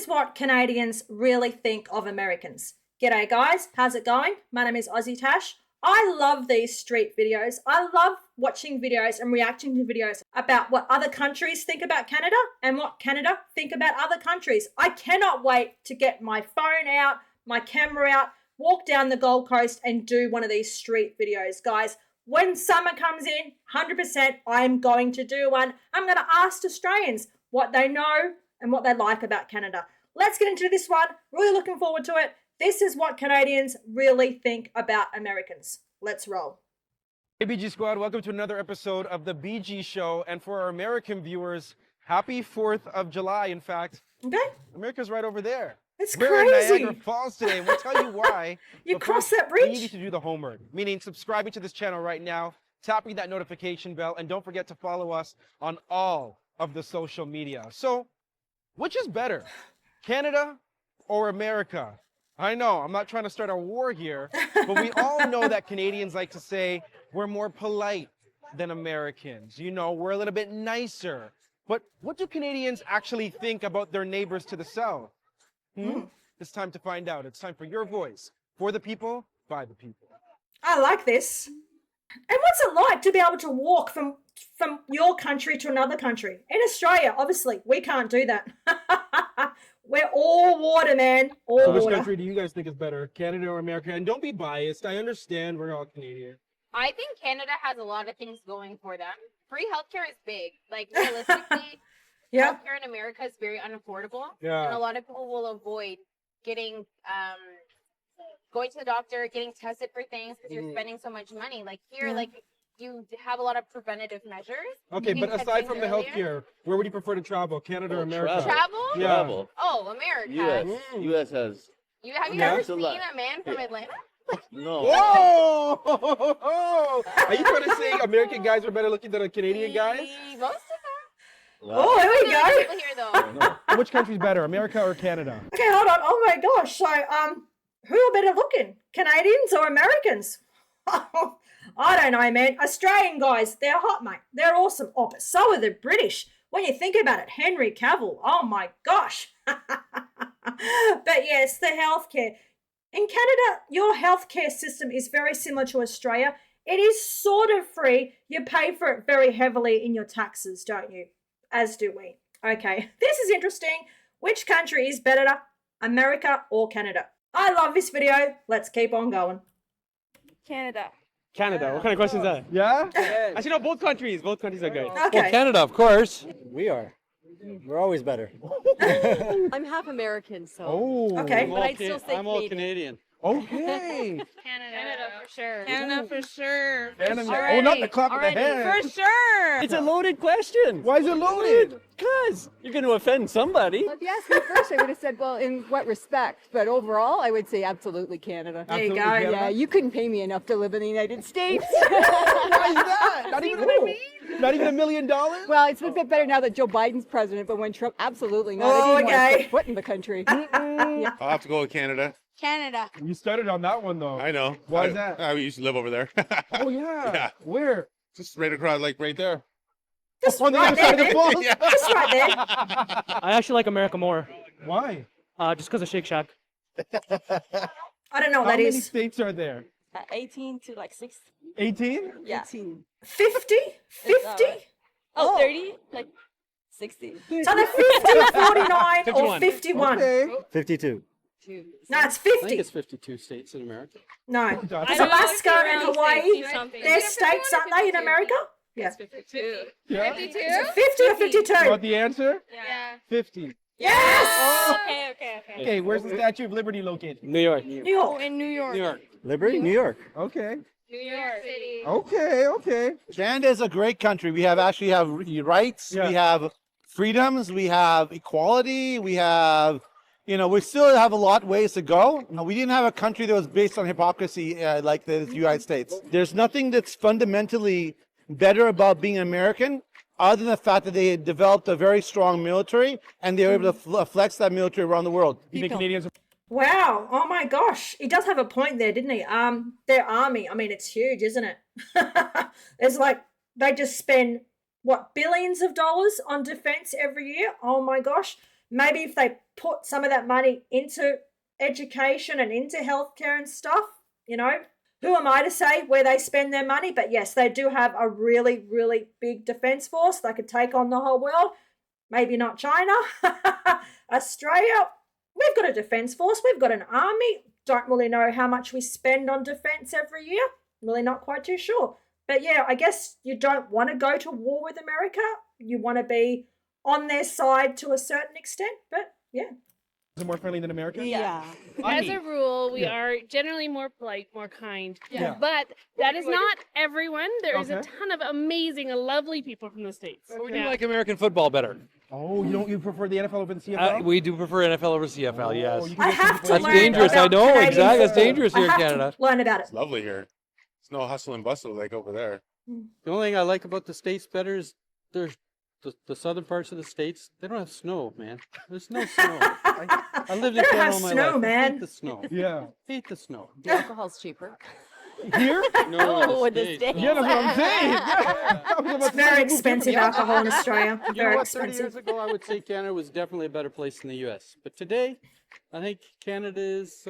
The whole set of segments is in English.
is what Canadians really think of Americans. G'day guys, how's it going? My name is AussieTash. I love these street videos. I love watching videos and reacting to videos about what other countries think about Canada and what Canada think about other countries. I cannot wait to get my phone out, my camera out, walk down the Gold Coast and do one of these street videos. Guys, when summer comes in, 100% I'm going to do one. I'm going to ask Australians what they know and what they like about Canada. Let's get into this one. Really looking forward to it. This is what Canadians really think about Americans. Let's roll. Hey BG Squad, welcome to another episode of the BG Show. And for our American viewers, happy 4th of July. In fact, Okay. America's right over there. It's We're in crazy. Niagara Falls today, and we'll tell you why. You But crossed first, that bridge? You need to do the homework, meaning subscribing to this channel right now, tapping that notification bell, and don't forget to follow us on all of the social media. So, which is better, Canada or America? I know, I'm not trying to start a war here, but we all know that Canadians like to say we're more polite than Americans. You know, we're a little bit nicer. But what do Canadians actually think about their neighbors to the south? It's time to find out. It's time for your voice, for the people, by the people. I like this. And what's it like to be able to walk from your country to another country? In Australia, obviously, we can't do that. We're all water, man. All So which water. country do you guys think is better, Canada or America? And don't be biased. I understand we're all Canadian. I think Canada has a lot of things going for them. Free healthcare is big. Like, realistically, Yeah. healthcare in America is very unaffordable. Yeah. And a lot of people will avoid getting, going to the doctor, getting tested for things because you're spending so much money. Like, here, like, you have a lot of preventative measures. Okay, You but can catch aside things from the earlier. healthcare, where would you prefer to travel, Canada or America? Travel? Yeah. Travel. Oh, America. U.S. U.S. has Have you Yeah. ever It's a seen lot. a man from Atlanta? no. Whoa! Are you trying to say American guys are better looking than Canadian guys? Most of Oh, here we them. go. People here, though. Which country's better, America or Canada? Okay, hold on. Oh my gosh. So, who are better looking? Canadians or Americans? I don't know, man. Australian guys, they're hot, mate. They're awesome. Oh, but so are the British. When you think about it, Henry Cavill. Oh my gosh. But yes, the healthcare. In Canada, your healthcare system is very similar to Australia. It is sort of free. You pay for it very heavily in your taxes, don't you? As do we. Okay, this is interesting. Which country is better, America or Canada? I love this video. Let's keep on going. Canada. Canada. What kind of question is that? Yeah? Actually, no, both countries. Both countries are great. Okay. Canada, of course. We are. We're always better. I'm half American, so. Oh. Okay. But I'd still say I'm all Canadian. Canadian. Okay. Canada for sure. Canada for sure. Oh, not the clap of the hand. For sure. It's a loaded question. Why is it loaded? Because you're going to offend somebody. Well, if you asked me first, I would have said, well, in what respect? But overall, I would say absolutely Canada. There you go. Absolutely Canada. Yeah, you couldn't pay me enough to live in the United States. Why is that? Not even, not even $1 million? Well, it's a bit better now that Joe Biden's president, but when Trump, absolutely not. Oh, I didn't want okay. to set foot in the country. I'll have to go with Canada. Canada. You started on that one, though. I know. Why is that? I used to live over there. Oh, yeah. Yeah. Where? Just right across, like right there. Just On the right other side of there, the man. falls? Just right there. I actually like America more, Why? just because of Shake Shack. I don't know what How that many is. states are there? 18 to like 60. 18? Yeah. 50? 50? Oh, 30? Like 60. So they're 50, 49, or 51. 51. Okay. 52. No, it's I think 50. it's 52 states in America. No. I It's don't know, Alaska and it's Hawaii. something. They're states, aren't they, in America? Yeah. 52. Yeah. 52? Is it 50 or 52? You want the answer? Yeah. 50. Yes! Okay, okay, okay. Okay, where's the Statue of Liberty located? New York. New Oh, York. in New York. New York. Liberty, New York. Okay. New York City. Okay, okay. Canada is a great country. We have rights, Yeah. we have freedoms, we have equality, we have, we still have a lot ways to go. We didn't have a country that was based on hypocrisy like the United States. There's nothing that's fundamentally better about being American other than the fact that they had developed a very strong military and they were able to flex that military around the world. You think Canadians are... Wow. Oh my gosh. He does have a point there, didn't he? Their army, I mean, it's huge, isn't it? It's like they just spend, what, billions of dollars on defense every year? Oh my gosh. maybe if they put some of that money into education and into healthcare and stuff, you know, who am I to say where they spend their money? But yes, they do have a really, really big defense force. They could take on the whole world. Maybe not China. Australia, we've got a defense force. We've got an army. Don't really know how much we spend on defense every year. Really not quite too sure. But yeah, I guess you don't want to go to war with America. You want to be on their side to a certain extent. But yeah. Is it more friendly than America? Yeah. I As mean, a rule, we yeah. are generally more polite, more kind. Yeah. But that is not everyone. There is a Okay. ton of amazing, lovely people from the States. We do like American football better. Oh, you prefer the NFL over the CFL? We do prefer NFL over CFL, yes. Oh, you can I get some have people to That's learn dangerous, I about know, Canadian exactly. That's football. dangerous here in I have Canada. to learn about it. It's lovely here. It's no hustle and bustle like over there. The only thing I like about the States better is there's the southern parts of the States, they don't have snow, man. There's no snow. I lived in They don't Canada have all my snow, life. I man. hate the snow. Yeah. Hate the snow. The alcohol's cheaper. Here? No, in the States. Yeah, that's what I'm saying. Yeah. I was about It's to very say, expensive yeah. alcohol in Australia. You know Very what? 30 expensive. years ago, I would say Canada was definitely a better place than the U.S. But today, I think Canada is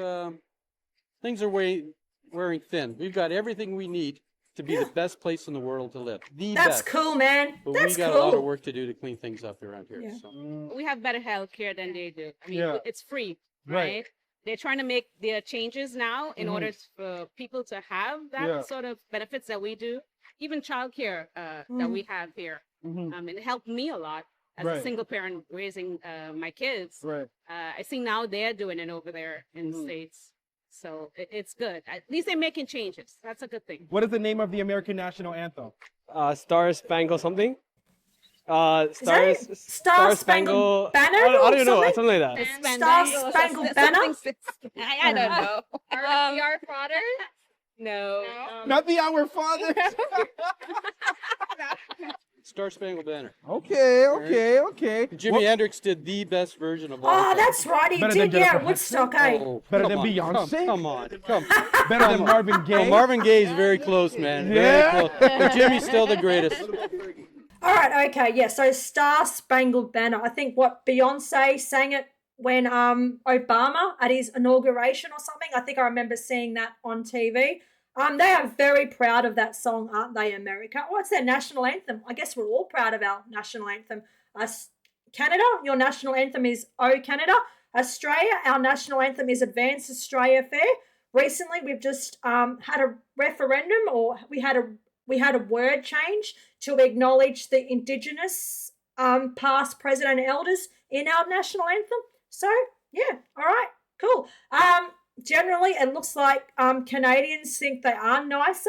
things are wearing thin. We've got everything we need to be the best place in the world to live. The That's best. cool, man. But That's we got a lot of cool. work to do to clean things up around here. Yeah. So. We have better health care than they do. I mean, Yeah. it's free, Right. right? They're trying to make their changes now in order for people to have that Yeah. sort of benefits that we do. Even childcare that we have here. It helped me a lot as Right. a single parent raising my kids. Right. I think now they're doing it over there in the States. So it's good. At least they're making changes. That's a good thing. What is the name of the American national anthem? Star Spangled something. Is that it? Star Spangled Banner I don't or know. something? Something like that. Star Spangled Banner? I don't know. Our fathers? No. Not the Our Father. Star Spangled Banner. Okay. Jimi Hendrix did the best version of all. Oh, time. that's right. He Better did. than Yeah, Jennifer Woodstock, eh? Oh, Better come than on, Beyonce? Come on. Better than Marvin Gaye. Oh, Marvin Gaye is very close, man. Yeah. Very close. But Jimmy's still the greatest. All right, okay, yeah. So Star Spangled Banner. I think what Beyonce sang it when Obama at his inauguration or something. I think I remember seeing that on TV. They are very proud of that song, aren't they, America? What's their national anthem? I guess we're all proud of our national anthem. Canada, your national anthem is O Canada. Australia, our national anthem is Advance Australia Fair. Recently, we've just had a referendum, or we had a word change to acknowledge the Indigenous past president and elders in our national anthem. So yeah, all right, cool. Generally, it looks like Canadians think they are nicer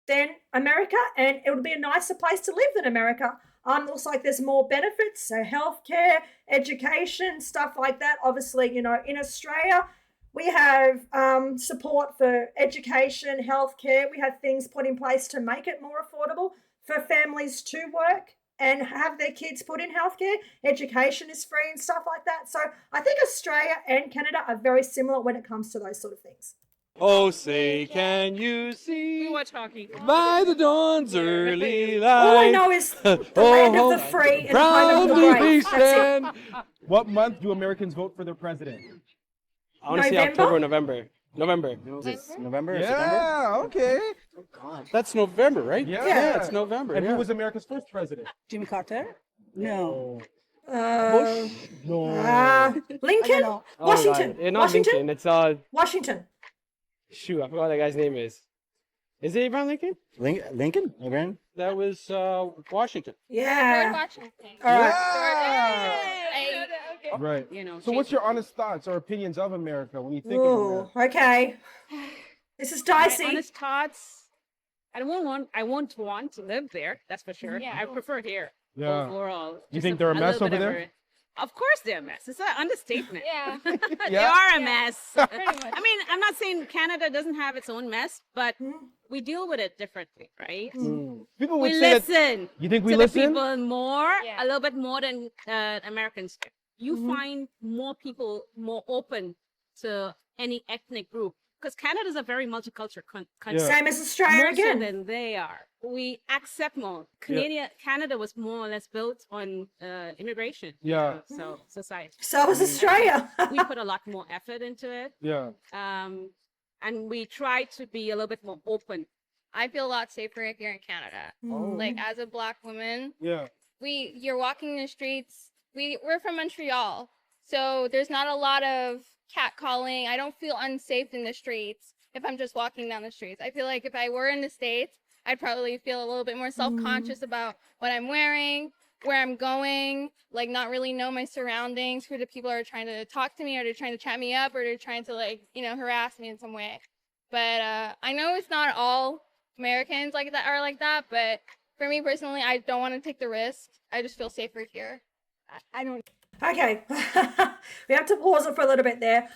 than America, and it would be a nicer place to live than America. Looks like there's more benefits, so healthcare, education, stuff like that. Obviously, you know, in Australia, we have support for education, healthcare. We have things put in place to make it more affordable for families to work and have their kids put in healthcare. Education is free and stuff like that. So I think Australia and Canada are very similar when it comes to those sort of things. Oh, say, can you see We watch hockey. by the dawn's early light? All I know is the land of the free and the home of the proudly we brave. That's it. stand. What month do Americans vote for their president? I want to say November? October, November. November. November or September? Yeah, okay. That's November, right? Yeah. it's November. And yeah. who was America's first president? Jimmy Carter? No. Lincoln? know. Washington? Oh, not Washington? Lincoln. It's Washington. shoot, I forgot what that guy's name is. Is it Abraham Lincoln? Lincoln? Abraham? That was Washington. Yeah. Washington. All right. Yeah. Right. You know, So what's your honest thoughts or opinions of America when you think of America? Ooh, okay. This is my dicey. honest thoughts? I won't want to live there. That's for sure. Yeah. I prefer here. Yeah. Overall. You Just think they're a mess little over bit of there? Of course they're a mess. It's an understatement. Yeah. They Yeah. are a Yeah. mess. Pretty much. I mean, I'm not saying Canada doesn't have its own mess, but we deal with it differently, right? People would We say that. listen You think we to listen? the people more, Yeah. a little bit more than Americans do. You find more people more open to any ethnic group because Canada's a very multicultural country. Same as Australia More so again. than they are. We accept more. Canada was more or less built on immigration. Yeah. So society. So was Australia. We put a lot more effort into it. Yeah. And we try to be a little bit more open. I feel a lot safer here in Canada. Like as a Black woman, Yeah. you're walking in the streets. We're from Montreal, so there's not a lot of catcalling. I don't feel unsafe in the streets if I'm just walking down the streets. I feel like if I were in the States, I'd probably feel a little bit more self-conscious about what I'm wearing, where I'm going, like not really know my surroundings, who the people are trying to talk to me, or they're trying to chat me up, or they're trying to harass me in some way. But I know it's not all Americans like that, but for me personally, I don't want to take the risk. I just feel safer here. I don't. Okay, we have to pause it for a little bit there.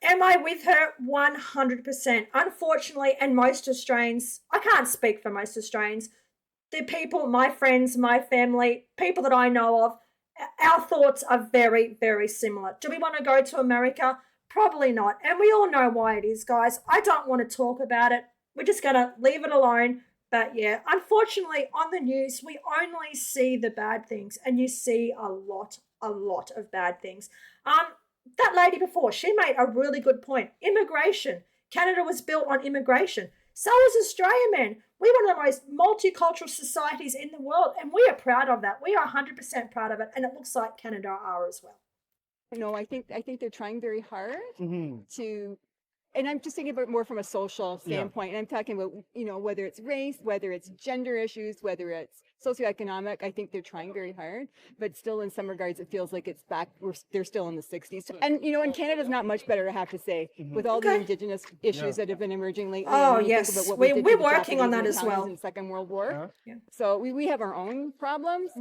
Am I with her? 100%. Unfortunately, and most Australians, I can't speak for most Australians, the people, my friends, my family, people that I know of, our thoughts are very, very similar. Do we want to go to America? Probably not. And we all know why it is, guys. I don't want to talk about it. We're just going to leave it alone. But yeah, unfortunately, on the news, we only see the bad things, and you see a lot of bad things. That lady before, she made a really good point. Immigration. Canada was built on immigration. So is Australia, man. We're one of the most multicultural societies in the world, and we are proud of that. We are 100% proud of it, and it looks like Canada are as well. No, I think they're trying very hard to, and I'm just thinking about more from a social standpoint. And I'm talking about, whether it's race, whether it's gender issues, whether it's socioeconomic. I think they're trying very hard, but still in some regards, it feels like it's back. They're still in the 60s. And, and Canada's not much better, I have to say, with all the Indigenous issues that have been emerging lately. Oh, yes. We're working on that as well. In the Second World War. So we have our own problems,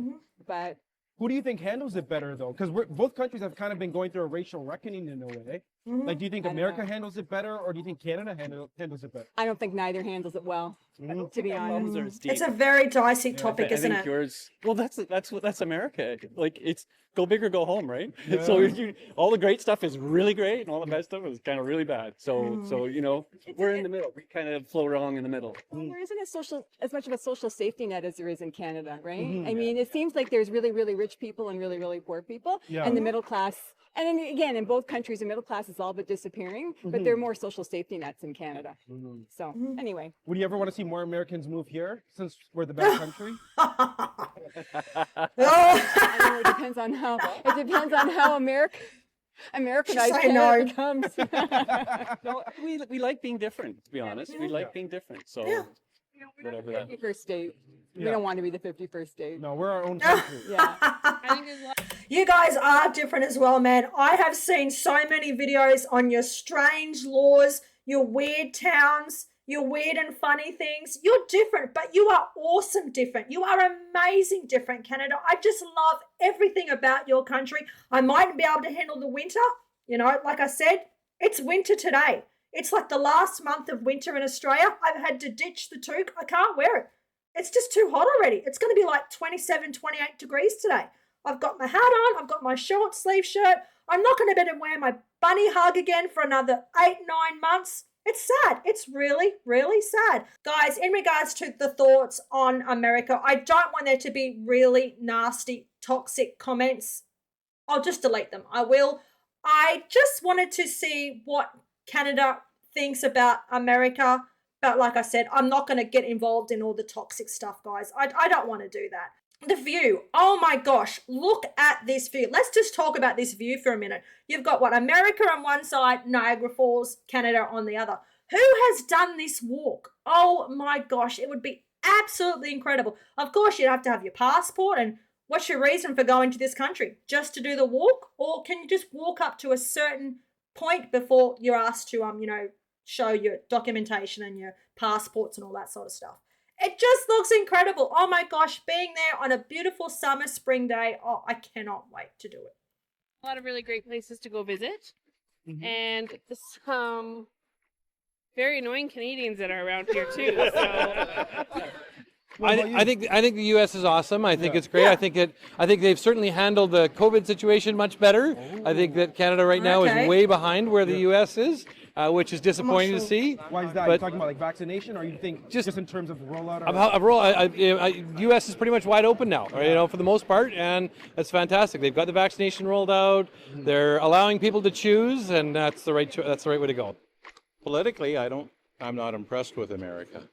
but... Who do you think handles it better, though? Because both countries have kind of been going through a racial reckoning in a way. Like, do you think America handles it better, or do you think Canada handles it better? I don't think neither handles it well, to be honest. It's a very dicey topic, isn't it? Well, that's America. Like, it's go big or go home, right? So all the great stuff is really great, and all the bad stuff is kind of really bad. So we're in the middle. We kind of float along in the middle. Well, there isn't as much of a social safety net as there is in Canada, right? I mean, it seems like there's really, really rich people and really, really poor people, and the middle class. And then again, in both countries, the middle class is all but disappearing, but there are more social safety nets in Canada. So anyway. Would you ever want to see more Americans move here, since we're the best country? I don't know, it depends on how Americanized Canada becomes. No, we like being different, to be honest. We like being different. So whatever that. 51st state. We don't want to be the 51st state. No, we're our own country. You guys are different as well, man. I have seen so many videos on your strange laws, your weird towns, your weird and funny things. You're different, but you are awesome different. You are amazing different, Canada. I just love everything about your country. I mightn't be able to handle the winter. Like I said, it's winter today. It's like the last month of winter in Australia. I've had to ditch the toque. I can't wear it. It's just too hot already. It's going to be like 27, 28 degrees today. I've got my hat on. I've got my short sleeve shirt. I'm not going to be able to wear my bunny hug again for another 8-9 months. It's sad. It's really, really sad. Guys, in regards to the thoughts on America, I don't want there to be really nasty, toxic comments. I'll just delete them. I will. I just wanted to see what Canada thinks about America. But like I said, I'm not going to get involved in all the toxic stuff, guys. I don't want to do that. The view. Oh my gosh. Look at this view. Let's just talk about this view for a minute. You've got America on one side, Niagara Falls, Canada on the other. Who has done this walk? Oh my gosh. It would be absolutely incredible. Of course, you'd have to have your passport. And what's your reason for going to this country? Just to do the walk? Or can you just walk up to a certain point before you're asked to, show your documentation and your passports and all that sort of stuff? It just looks incredible. Oh my gosh, being there on a beautiful summer, spring day. Oh, I cannot wait to do it. A lot of really great places to go visit. And some very annoying Canadians that are around here too. So. I think the U.S. is awesome. I think it's great. I think they've certainly handled the COVID situation much better. I think that Canada right now is way behind where the U.S. is. which is disappointing to see. Why is that? You're talking about like vaccination, or you think just in terms of rollout? U.S. is pretty much wide open now, for the most part, and that's fantastic. They've got the vaccination rolled out. They're allowing people to choose, and that's the right way to go. Politically, I'm not impressed with America.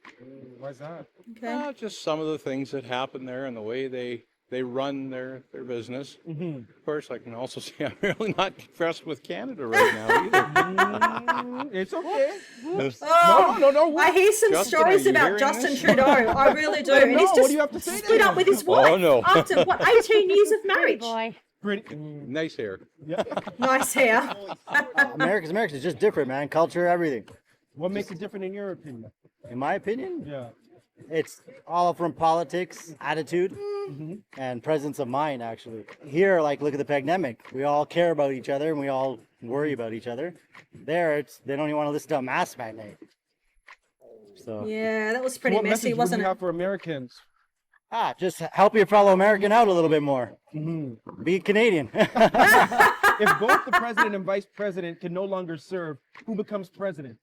Why is that? Okay. Just some of the things that happen there and the way they run their business. Of course, I can also say I'm really not impressed with Canada right now either. It's okay. No. I hear some Justin, stories are you about hearing Justin this? Trudeau. I really do. And he's what just do you have to say split to up him? with his wife Oh, no. after, 18 years of marriage? Nice hair. Nice hair. America's is just different, man. Culture, everything. What makes it different in your opinion? In my opinion, Yeah. it's all from politics, attitude, and presence of mind, actually. Here, like, look at the pandemic. We all care about each other and we all worry about each other. There, they don't even want to listen to a mask mandate. So, Yeah, that was pretty What messy, message wasn't would you it? have for Americans? just help your fellow American out a little bit more. Be Canadian. If both the president and vice president can no longer serve, who becomes president?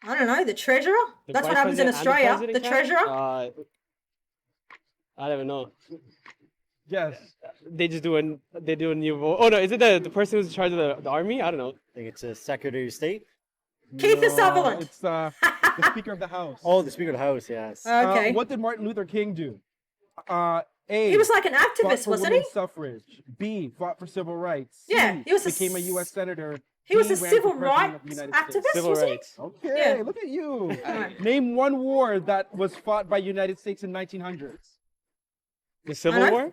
I don't know, the treasurer? The That's what vice happens in president and Australia. president The can? treasurer? I don't even know. Yes. They do a new vote. Oh no, is it the person who's in charge of the army? I don't know. I think it's a Secretary of State. Keith Sutherland. It's the Speaker of the House. Oh, the Speaker of the House, yes. Okay. What did Martin Luther King do? A. He was like an fought activist, for wasn't he? women's suffrage. B. Fought for civil rights. Yeah, C, he was a became a s- U.S. senator. He was D, a ran for civil president rights of the United activist, States. Civil wasn't rights. Okay, Yeah. look at you. Alright. Name one war that was fought by United States in 1900s. The Civil I know. War?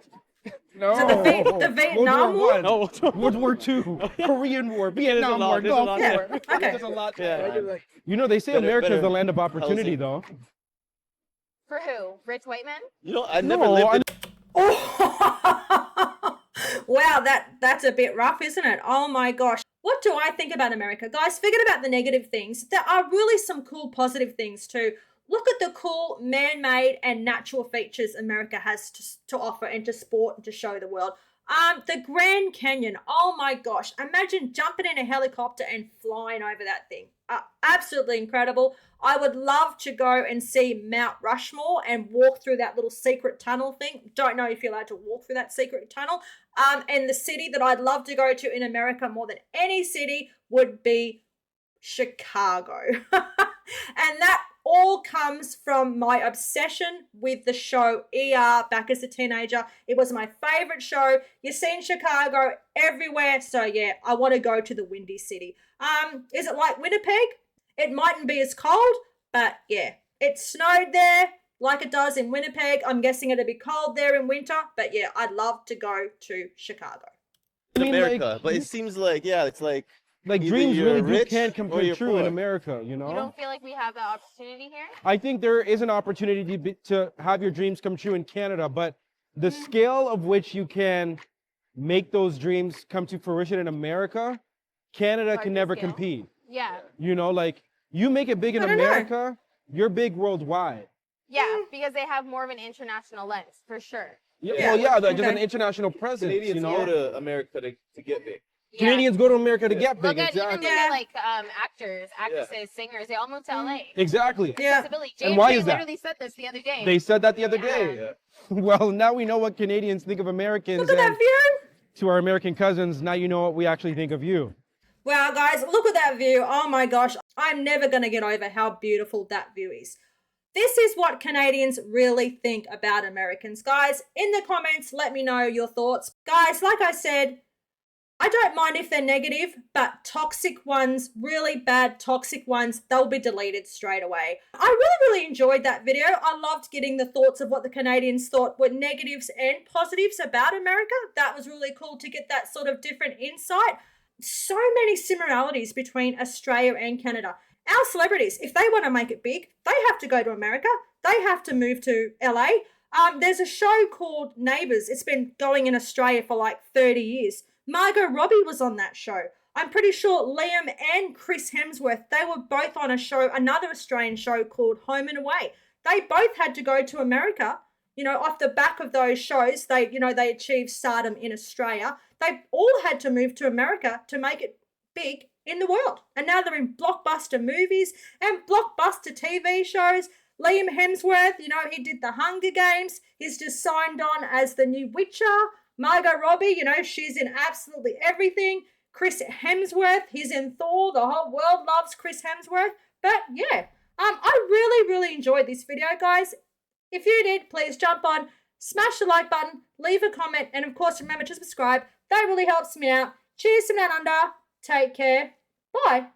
No. So the Vietnam War? War? No. World War II, Korean War, Vietnam War, there's a Gulf lot War. there. Okay. There's a lot Yeah. there. You know, they say America is the land of opportunity, though. For who? Rich white men? You know, I never No, lived Oh. Wow, that's a bit rough, isn't it? Oh my gosh. What do I think about America? Guys, forget about the negative things. There are really some cool positive things too. Look at the cool man-made and natural features America has to offer and to sport and to show the world. The Grand Canyon, oh my gosh. Imagine jumping in a helicopter and flying over that thing. Absolutely incredible. I would love to go and see Mount Rushmore and walk through that little secret tunnel thing. Don't know if you're allowed to walk through that secret tunnel. And the city that I'd love to go to in America more than any city would be Chicago. And that all comes from my obsession with the show ER back as a teenager. It was my favorite show. You're seeing Chicago everywhere. So yeah, I want to go to the Windy City. Is it like Winnipeg? It mightn't be as cold, but yeah, it snowed there like it does in Winnipeg. I'm guessing it'll be cold there in winter, but yeah, I'd love to go to Chicago. in I mean, America, like, but it seems like, yeah, it's like either dreams you're really do rich can come or you're true in poor. America, you know? You don't feel like we have that opportunity here? I think there is an opportunity to have your dreams come true in Canada, but the scale of which you can make those dreams come to fruition in America, Canada can never compete. Yeah. You know, like, you make it big in I don't know. America, you're big worldwide. Yeah, because they have more of an international lens, for sure. Yeah, well, yeah, just an international presence, Canadians you know? go to America to get big. Canadians go to America to get Look big, at even exactly. look at like actors, actresses, singers. They all moved to LA. Exactly. Accessibility. And James why Ray is that? literally said this the other day. They said that the other day. Well, now we know what Canadians think of Americans. Look at that and view. to our American cousins, now you know what we actually think of you. Wow, guys, look at that view. Oh my gosh, I'm never going to get over how beautiful that view is. This is what Canadians really think about Americans. Guys, in the comments, let me know your thoughts. Guys, like I said, I don't mind if they're negative, but toxic ones, really bad toxic ones, they'll be deleted straight away. I really enjoyed that video. I loved getting the thoughts of what the Canadians thought were negatives and positives about America. That was really cool to get that sort of different insight. So many similarities between Australia and Canada. Our celebrities, if they want to make it big, they have to go to America. They have to move to LA. There's a show called Neighbours. It's been going in Australia for like 30 years. Margot Robbie was on that show. I'm pretty sure Liam and Chris Hemsworth, they were both on a show, another Australian show called Home and Away. They both had to go to America. You know, off the back of those shows, they achieved stardom in Australia. They all had to move to America to make it big in the world. And now they're in blockbuster movies and blockbuster TV shows. Liam Hemsworth, you know, he did the Hunger Games. He's just signed on as the new Witcher. Margot Robbie, you know, she's in absolutely everything. Chris Hemsworth, he's in Thor. The whole world loves Chris Hemsworth. But yeah, I really enjoyed this video, guys. If you did, please jump on, smash the like button, leave a comment, and of course, remember to subscribe. That really helps me out. Cheers from down under. Take care. Bye.